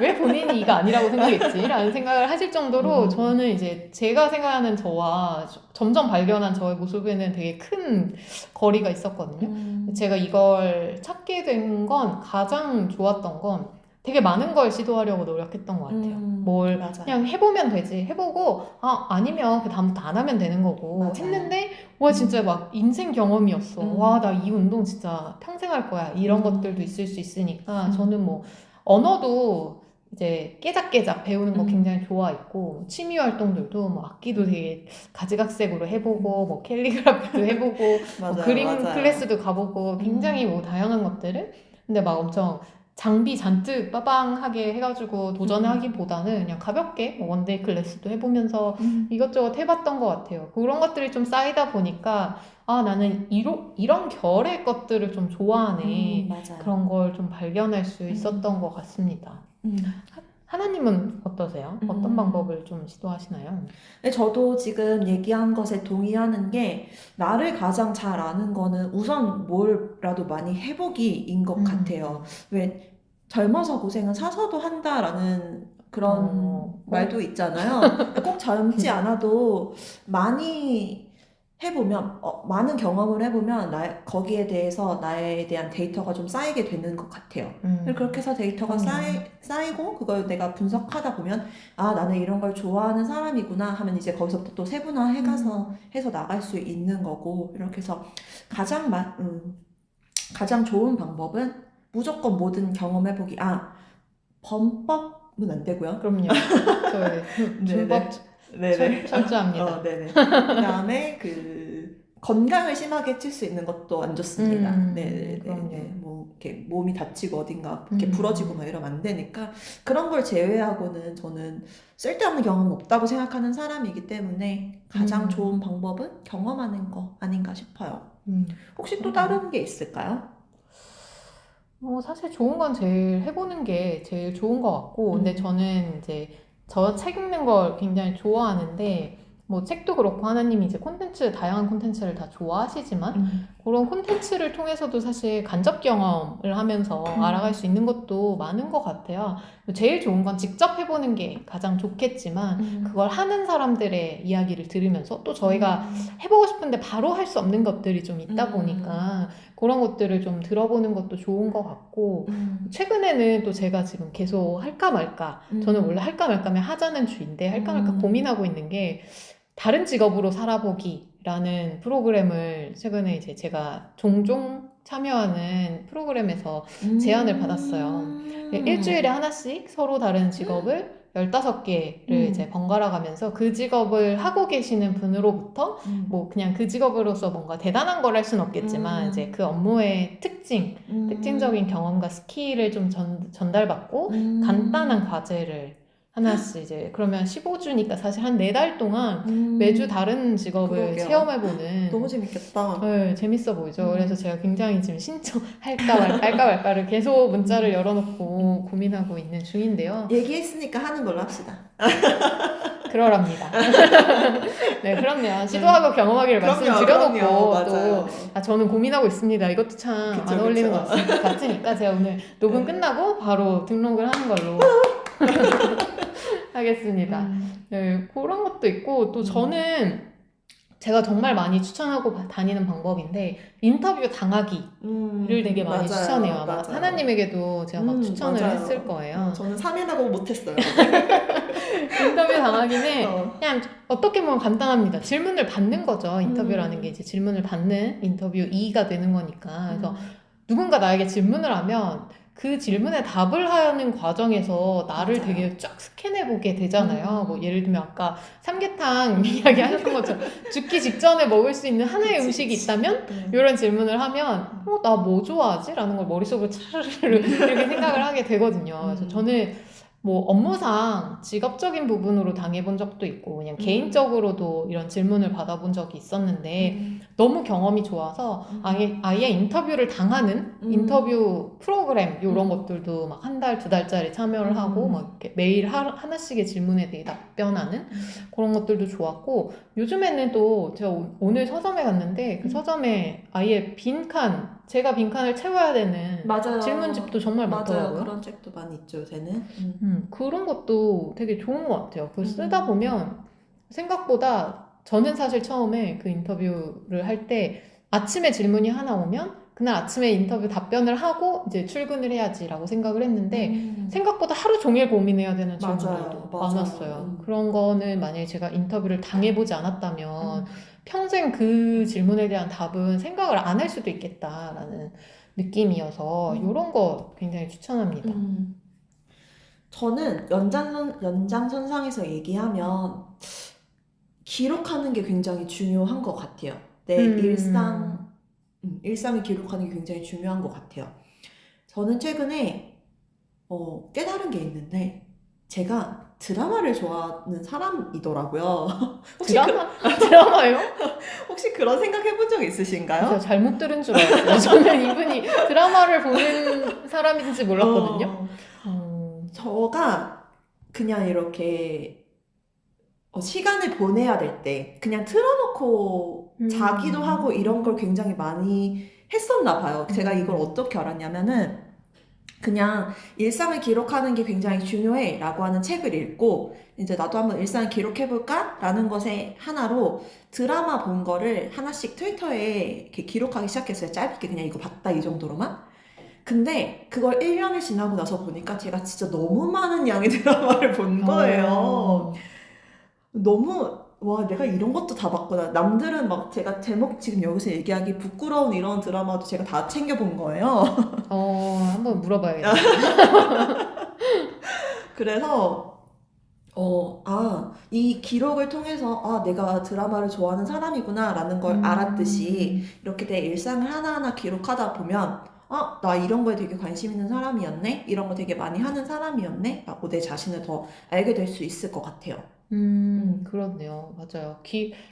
왜 본인이 이가 아니라고 생각했지? 라는 생각을 하실 정도로 저는 이제 제가 생각하는 저와 점점 발견한 저의 모습에는 되게 큰 거리가 있었거든요. 제가 이걸 찾게 된 건 가장 좋았던 건 되게 많은 걸 시도하려고 노력했던 것 같아요. 뭘 맞아요. 그냥 해보면 되지. 해보고 아니면 그 다음부터 안 하면 되는 거고 맞아요. 했는데 와 진짜 막 인생 경험이었어. 와 나 이 운동 진짜 평생 할 거야. 이런 것들도 있을 수 있으니까 저는 뭐 언어도 이제 깨작깨작 배우는 거 굉장히 좋아했고 취미 활동들도 뭐 악기도 되게 가지각색으로 해보고 뭐 캘리그라피도 해보고 뭐 그림 클래스도 가보고 굉장히 뭐 다양한 것들을 근데 막 엄청 장비 잔뜩 빠방하게 해가지고 도전하기보다는 그냥 가볍게 뭐 원데이 클래스도 해보면서 이것저것 해봤던 것 같아요. 그런 것들이 좀 쌓이다 보니까 나는 이런 결의 것들을 좀 좋아하네. 맞아요. 그런 걸 좀 발견할 수 있었던 것 같습니다. 하나님은 어떠세요? 어떤 방법을 좀 시도하시나요? 네, 저도 지금 얘기한 것에 동의하는 게 나를 가장 잘 아는 거는 우선 뭐라도 많이 해보기인 것 같아요. 왜 젊어서 고생은 사서도 한다라는 그런 말도 있잖아요. 꼭 젊지 않아도 많이 해보면 많은 경험을 해보면 거기에 대해서 나에 대한 데이터가 좀 쌓이게 되는 것 같아요. 그렇게 해서 데이터가 쌓이고 그걸 내가 분석하다 보면 나는 이런 걸 좋아하는 사람이구나 하면 이제 거기서부터 또 세분화해가서 해서 나갈 수 있는 거고 이렇게 해서 가장 좋은 방법은 무조건 모든 경험해보기. 범법은 안 되고요. 그럼요. 저희 준법 철저합니다. 네네. 그 다음에 건강을 심하게 해칠 수 있는 것도 안 좋습니다. 그럼요. 뭐 이렇게 몸이 다치고 어딘가 이렇게 부러지고 막 이러면 안 되니까 그런 걸 제외하고는 저는 쓸데없는 경험은 없다고 생각하는 사람이기 때문에 가장 좋은 방법은 경험하는 거 아닌가 싶어요. 혹시 또 다른 게 있을까요? 사실 좋은 건 제일 해보는 게 제일 좋은 것 같고, 근데 저는 이제 저 책 읽는 걸 굉장히 좋아하는데, 뭐 책도 그렇고 하나님이 이제 다양한 콘텐츠를 다 좋아하시지만, 그런 콘텐츠를 통해서도 사실 간접 경험을 하면서 알아갈 수 있는 것도 많은 것 같아요. 제일 좋은 건 직접 해보는 게 가장 좋겠지만, 그걸 하는 사람들의 이야기를 들으면서 또 저희가 해보고 싶은데 바로 할 수 없는 것들이 좀 있다 보니까 그런 것들을 좀 들어보는 것도 좋은 것 같고 최근에는 또 제가 지금 계속 할까 말까 저는 원래 할까 말까면 하자는 주인데 할까 말까 고민하고 있는 게 다른 직업으로 살아보기라는 프로그램을 최근에 이제 제가 종종 참여하는 프로그램에서 제안을 받았어요. 일주일에 하나씩 서로 다른 직업을 15개를 이제 번갈아 가면서 그 직업을 하고 계시는 분으로부터 뭐 그냥 그 직업으로서 뭔가 대단한 걸 할 수는 없겠지만 이제 그 업무의 특징적인 경험과 스킬을 좀 전달받고 간단한 과제를 하나씩 이제 그러면 15주니까 사실 한 4달 동안 매주 다른 직업을 그러게요. 체험해보는 너무 재밌겠다. 네, 재밌어 보이죠. 그래서 제가 굉장히 지금 할까 말까를 계속 문자를 열어놓고 고민하고 있는 중인데요. 얘기했으니까 하는 걸로 합시다. 그러랍니다. 네, 그럼요. 시도하고 경험하기를 말씀드려놓고 맞아요. 또 저는 고민하고 있습니다. 이것도 참 안 어울리는 것 같으니까 제가 오늘 녹음 끝나고 바로 등록을 하는 걸로 하겠습니다. 네, 그런 것도 있고 또 저는 제가 정말 많이 추천하고 다니는 방법인데 인터뷰 당하기를 되게 많이 맞아요. 추천해요. 아마 맞아요. 하나님에게도 제가 막 추천을 맞아요. 했을 거예요. 저는 3일하고 못했어요. 인터뷰 당하기는 어. 그냥 어떻게 보면 간단합니다. 질문을 받는 거죠. 인터뷰라는 음. 게 이제 질문을 받는 인터뷰 2가 되는 거니까. 그래서 음. 누군가 나에게 질문을 하면 그 질문에 답을 하는 과정에서 나를 맞아요. 되게 쫙 스캔해 보게 되잖아요. 뭐 예를 들면 아까 삼계탕 이야기 하셨던 것처럼 죽기 직전에 먹을 수 있는 하나의 그치, 음식이 그치. 있다면 이런 질문을 하면 나 뭐 좋아하지? 라는 걸 머릿속으로 차르르 이렇게 생각을 하게 되거든요. 그래서 저는 뭐 업무상 직업적인 부분으로 당해본 적도 있고 그냥 개인적으로도 이런 질문을 받아본 적이 있었는데 너무 경험이 좋아서 아예 인터뷰를 당하는 인터뷰 프로그램 이런 것들도 막 한 달, 두 달짜리 참여를 하고 막 이렇게 매일 하나씩의 질문에 대해 답변하는 그런 것들도 좋았고 요즘에는 또 제가 오늘 서점에 갔는데 그 서점에 아예 빈칸 제가 빈칸을 채워야 되는 맞아요. 질문집도 정말 맞아요. 많더라고요. 그런 책도 많이 있죠, 요새는. 그런 것도 되게 좋은 것 같아요. 그걸 쓰다 음. 보면 생각보다 저는 사실 처음에 그 인터뷰를 할 때 아침에 질문이 하나 오면 그날 아침에 인터뷰 답변을 하고 이제 출근을 해야지라고 생각을 했는데 생각보다 하루 종일 고민해야 되는 질문들도 맞아요. 많았어요. 그런 거는 만약에 제가 인터뷰를 당해보지 않았다면 음. 평생 그 질문에 대한 답은 생각을 안 할 수도 있겠다라는 느낌이어서 이런 거 굉장히 추천합니다. 저는 연장선상에서 얘기하면 기록하는 게 굉장히 중요한 것 같아요. 내 일상을 기록하는 게 굉장히 중요한 것 같아요. 저는 최근에 깨달은 게 있는데 제가 드라마를 좋아하는 사람이더라고요. 혹시 드라마요? 혹시 그런 생각 해본 적 있으신가요? 제가 잘못 들은 줄 알았어요. 저는 이분이 드라마를 보는 사람인지 몰랐거든요. 저가 그냥 이렇게 시간을 보내야 될 때 그냥 틀어놓고 자기도 하고 이런 걸 굉장히 많이 했었나 봐요. 제가 이걸 어떻게 알았냐면은 그냥 일상을 기록하는 게 굉장히 중요해 라고 하는 책을 읽고 이제 나도 한번 일상을 기록해볼까? 라는 것에 하나로 드라마 본 거를 하나씩 트위터에 이렇게 기록하기 시작했어요. 짧게 그냥 이거 봤다 이 정도로만. 근데 그걸 1년이 지나고 나서 보니까 제가 진짜 너무 많은 양의 드라마를 본 거예요. 너무 와 내가 이런 것도 다 봤구나. 남들은 막 제가 제목 지금 여기서 얘기하기 부끄러운 이런 드라마도 제가 다 챙겨본 거예요. 한번 물어봐야겠다. 그래서 이 기록을 통해서 내가 드라마를 좋아하는 사람이구나 라는 걸 알았듯이 이렇게 내 일상을 하나하나 기록하다 보면 나 이런 거에 되게 관심 있는 사람이었네? 이런 거 되게 많이 하는 사람이었네? 라고 내 자신을 더 알게 될 수 있을 것 같아요. 그렇네요. 맞아요.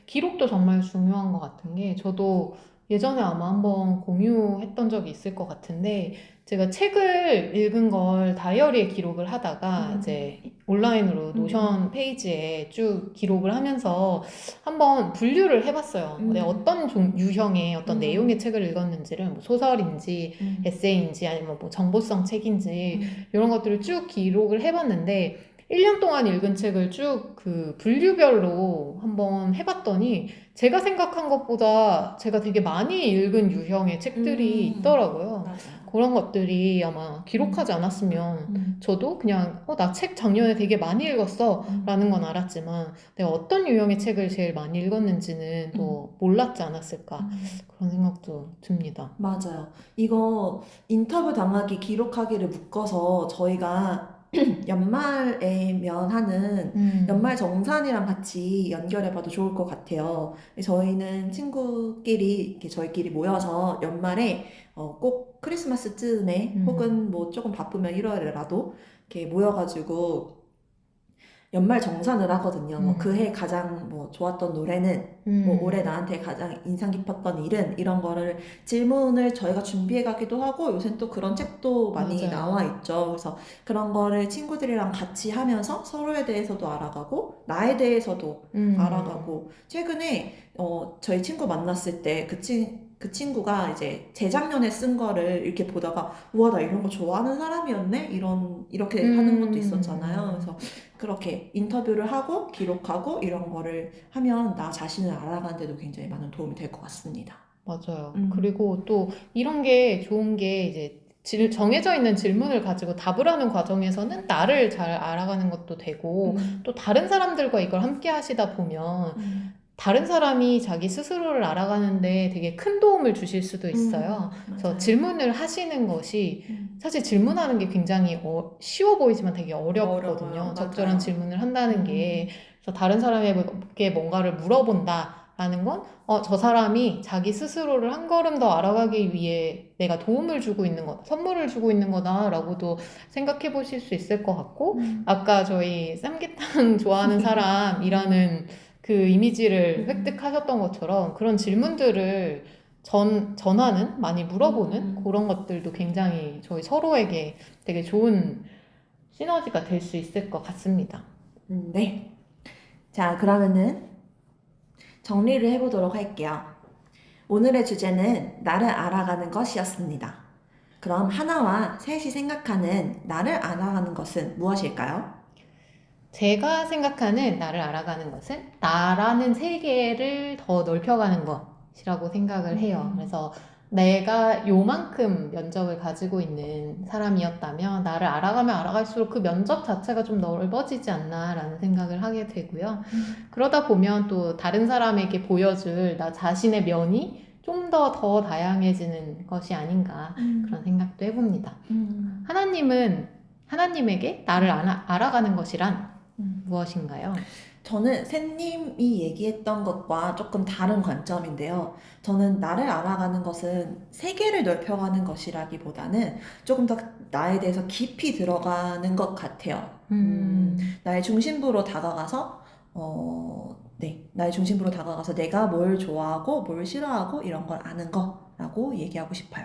기록도 정말 중요한 것 같은 게 저도 예전에 아마 한번 공유했던 적이 있을 것 같은데 제가 책을 읽은 걸 다이어리에 기록을 하다가 이제 온라인으로 노션 페이지에 쭉 기록을 하면서 한번 분류를 해봤어요. 내가 어떤 유형의 어떤 내용의 책을 읽었는지를 뭐 소설인지 에세이인지 아니면 뭐 정보성 책인지 이런 것들을 쭉 기록을 해봤는데 1년 동안 읽은 책을 쭉 그 분류별로 한번 해봤더니 제가 생각한 것보다 제가 되게 많이 읽은 유형의 책들이 있더라고요. 맞아요. 그런 것들이 아마 기록하지 않았으면 저도 그냥 나 책 작년에 되게 많이 읽었어 라는 건 알았지만 내가 어떤 유형의 책을 제일 많이 읽었는지는 또 몰랐지 않았을까 그런 생각도 듭니다. 맞아요. 이거 인터뷰 당하기 기록하기를 묶어서 저희가 연말에면 하는 연말 정산이랑 같이 연결해봐도 좋을 것 같아요. 저희는 친구끼리 이렇게 저희끼리 모여서 연말에 꼭 크리스마스쯤에 혹은 뭐 조금 바쁘면 1월에라도 이렇게 모여가지고 연말 정산을 하거든요. 뭐 그해 가장 뭐 좋았던 노래는 뭐 올해 나한테 가장 인상 깊었던 일은 이런 거를 질문을 저희가 준비해 가기도 하고 요새는 또 그런 책도 많이 맞아요. 나와 있죠. 그래서 그런 거를 친구들이랑 같이 하면서 서로에 대해서도 알아가고 나에 대해서도 알아가고 최근에 저희 친구 만났을 때 그 친구가 이제 재작년에 쓴 거를 이렇게 보다가 우와 나 이런 거 좋아하는 사람이었네 이렇게 하는 것도 있었잖아요. 그래서 그렇게 인터뷰를 하고 기록하고 이런 거를 하면 나 자신을 알아가는 데도 굉장히 많은 도움이 될 것 같습니다. 맞아요. 음. 그리고 또 이런 게 좋은 게 이제 정해져 있는 질문을 가지고 답을 하는 과정에서는 나를 잘 알아가는 것도 되고 또 다른 사람들과 이걸 함께 하시다 보면 다른 사람이 자기 스스로를 알아가는데 되게 큰 도움을 주실 수도 있어요. 그래서 맞아요. 질문을 하시는 것이 사실 질문하는 게 굉장히 쉬워 보이지만 되게 어렵거든요. 어려워요. 적절한 맞아요. 질문을 한다는 게. 그래서 다른 사람에게 뭔가를 물어본다라는 건 저 사람이 자기 스스로를 한 걸음 더 알아가기 위해 내가 도움을 주고 있는 거다, 선물을 주고 있는 거다라고도 생각해 보실 수 있을 것 같고, 아까 저희 쌈계탕 좋아하는 사람이라는 그 이미지를 획득하셨던 것처럼 그런 질문들을 전하는, 많이 물어보는 그런 것들도 굉장히 저희 서로에게 되게 좋은 시너지가 될 수 있을 것 같습니다. 네. 자, 그러면은 정리를 해보도록 할게요. 오늘의 주제는 나를 알아가는 것이었습니다. 그럼 하나와 셋이 생각하는 나를 알아가는 것은 무엇일까요? 제가 생각하는 나를 알아가는 것은 나라는 세계를 더 넓혀가는 것이라고 생각을 해요. 그래서 내가 요만큼 면적을 가지고 있는 사람이었다면 나를 알아가면 알아갈수록 그 면적 자체가 좀 넓어지지 않나라는 생각을 하게 되고요. 그러다 보면 또 다른 사람에게 보여줄 나 자신의 면이 좀 더 다양해지는 것이 아닌가 그런 생각도 해봅니다. 하나님에게 나를 알아가는 것이란 무엇인가요? 저는 샌님이 얘기했던 것과 조금 다른 관점인데요. 저는 나를 알아가는 것은 세계를 넓혀가는 것이라기보다는 조금 더 나에 대해서 깊이 들어가는 것 같아요. 나의 중심부로 다가가서, 나의 중심부로 다가가서 내가 뭘 좋아하고 뭘 싫어하고 이런 걸 아는 거라고 얘기하고 싶어요.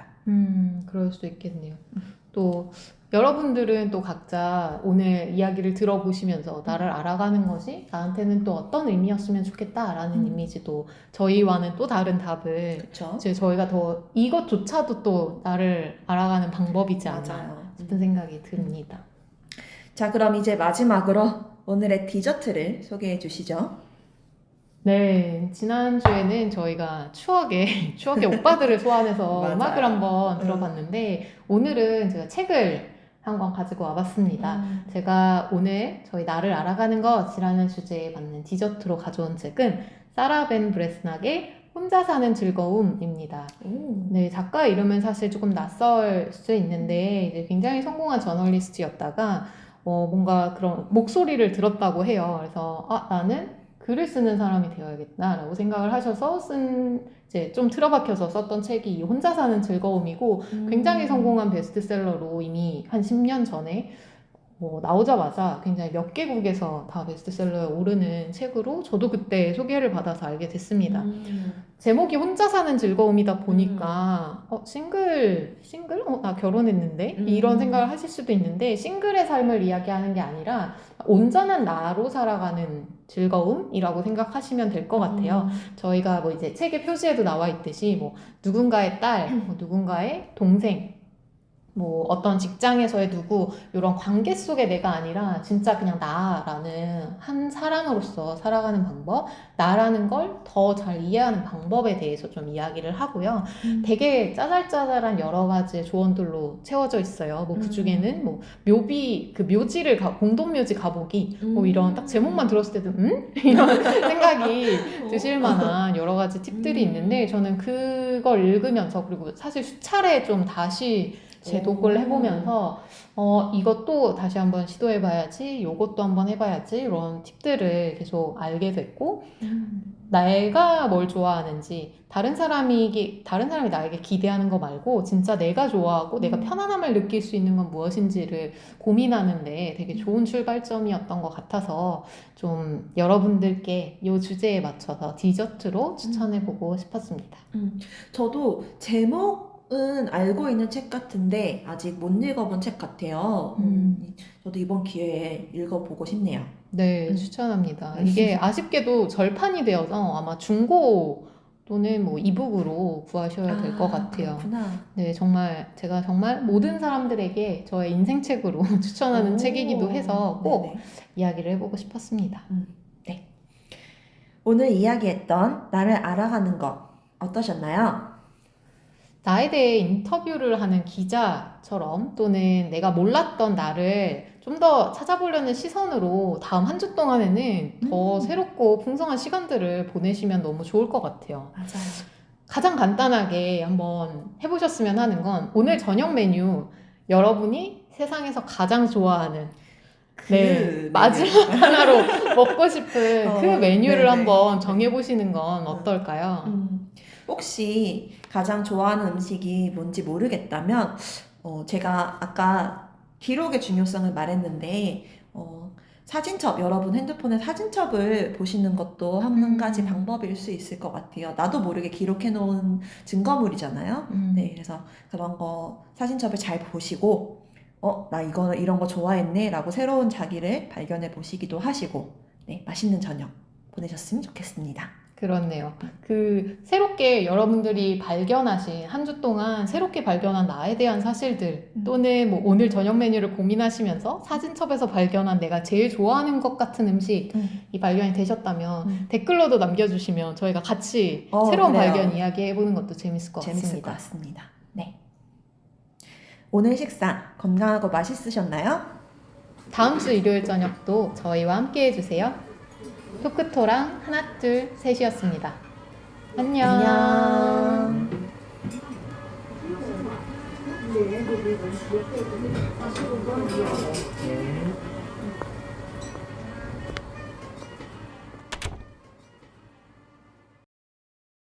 그럴 수 있겠네요. 또 여러분들은 또 각자 오늘 이야기를 들어보시면서 나를 알아가는 것이 나한테는 또 어떤 의미였으면 좋겠다라는 이미지도 저희와는 또 다른 답을 그렇죠? 이제 저희가 더 이것조차도 또 나를 알아가는 방법이지 않나 맞아요. 싶은 생각이 듭니다. 자, 그럼 이제 마지막으로 오늘의 디저트를 소개해 주시죠. 네, 지난주에는 저희가 추억의 오빠들을 소환해서 맞아요. 음악을 한번 들어봤는데, 오늘은 제가 책을 한 권 가지고 와봤습니다. 제가 오늘 저희 나를 알아가는 것이라는 주제에 맞는 디저트로 가져온 책은 사라 벤 브레스낙의 혼자 사는 즐거움입니다. 네, 작가 이름은 사실 조금 낯설 수 있는데, 이제 굉장히 성공한 저널리스트였다가, 뭔가 그런 목소리를 들었다고 해요. 그래서, 나는 글을 쓰는 사람이 되어야겠다라고 생각을 하셔서 이제 좀 틀어박혀서 썼던 책이 이 혼자 사는 즐거움이고, 굉장히 성공한 베스트셀러로 이미 한 10년 전에 나오자마자 굉장히 몇 개국에서 다 베스트셀러에 오르는 책으로 저도 그때 소개를 받아서 알게 됐습니다. 제목이 혼자 사는 즐거움이다 보니까 싱글? 나 결혼했는데? 이런 생각을 하실 수도 있는데, 싱글의 삶을 이야기하는 게 아니라 온전한 나로 살아가는 즐거움이라고 생각하시면 될 것 같아요. 저희가 뭐 이제 책의 표지에도 나와 있듯이 뭐 누군가의 딸, 뭐 누군가의 동생, 뭐 어떤 직장에서의 누구 이런 관계 속의 내가 아니라 진짜 그냥 나라는 한 사람으로서 살아가는 방법, 나라는 걸 더 잘 이해하는 방법에 대해서 좀 이야기를 하고요. 되게 짜잘짜잘한 여러 가지 조언들로 채워져 있어요. 뭐 그중에는 뭐 묘지를 공동묘지 가보기 뭐 이런 딱 제목만 들었을 때도 이런 생각이 드실 만한 여러 가지 팁들이 있는데, 저는 그걸 읽으면서, 그리고 사실 수차례 좀 다시 재독을 해보면서 이것도 다시 한번 시도해봐야지, 요것도 한번 해봐야지, 이런 팁들을 계속 알게 됐고, 내가 뭘 좋아하는지, 다른 사람이 나에게 기대하는 거 말고 진짜 내가 좋아하고 내가 편안함을 느낄 수 있는 건 무엇인지를 고민하는데 되게 좋은 출발점이었던 것 같아서 좀 여러분들께 이 주제에 맞춰서 디저트로 추천해보고 싶었습니다. 저도 제목은 알고 있는 책 같은데 아직 못 읽어본 책 같아요. 저도 이번 기회에 읽어보고 싶네요. 네, 추천합니다. 이게 아쉽게도 절판이 되어서 아마 중고 또는 뭐 이북으로 구하셔야 될 것 같아요. 그렇구나. 네, 제가 정말 모든 사람들에게 저의 인생 책으로 추천하는 오. 책이기도 해서 꼭 네네. 이야기를 해보고 싶었습니다. 네. 오늘 이야기했던 나를 알아가는 것 어떠셨나요? 나에 대해 인터뷰를 하는 기자처럼 또는 내가 몰랐던 나를 좀 더 찾아보려는 시선으로 다음 한 주 동안에는 더 새롭고 풍성한 시간들을 보내시면 너무 좋을 것 같아요. 맞아요. 가장 간단하게 한번 해보셨으면 하는 건 오늘 저녁 메뉴 여러분이 세상에서 가장 좋아하는 메뉴. 마지막 하나로 먹고 싶은 그 메뉴를 네네. 한번 정해보시는 건 어떨까요? 혹시 가장 좋아하는 음식이 뭔지 모르겠다면 제가 아까 기록의 중요성을 말했는데 사진첩, 여러분 핸드폰에 사진첩을 보시는 것도 한 가지 방법일 수 있을 것 같아요. 나도 모르게 기록해 놓은 증거물이잖아요. 네, 그래서 그런 거 사진첩을 잘 보시고 나 이런 거 좋아했네 라고 새로운 자기를 발견해 보시기도 하시고 네, 맛있는 저녁 보내셨으면 좋겠습니다. 그렇네요. 새롭게 여러분들이 발견하신 한 주 동안 새롭게 발견한 나에 대한 사실들 또는 뭐 오늘 저녁 메뉴를 고민하시면서 사진첩에서 발견한 내가 제일 좋아하는 것 같은 음식이 발견이 되셨다면 댓글로도 남겨주시면 저희가 같이 새로운 그래요. 발견 이야기해보는 것도 재밌을 것 재밌을 것 같습니다. 같습니다. 네. 오늘 식사 건강하고 맛있으셨나요? 다음 주 일요일 저녁도 저희와 함께 해주세요. 토크토랑 하나 둘 셋이었습니다. 안녕. 안녕. 네,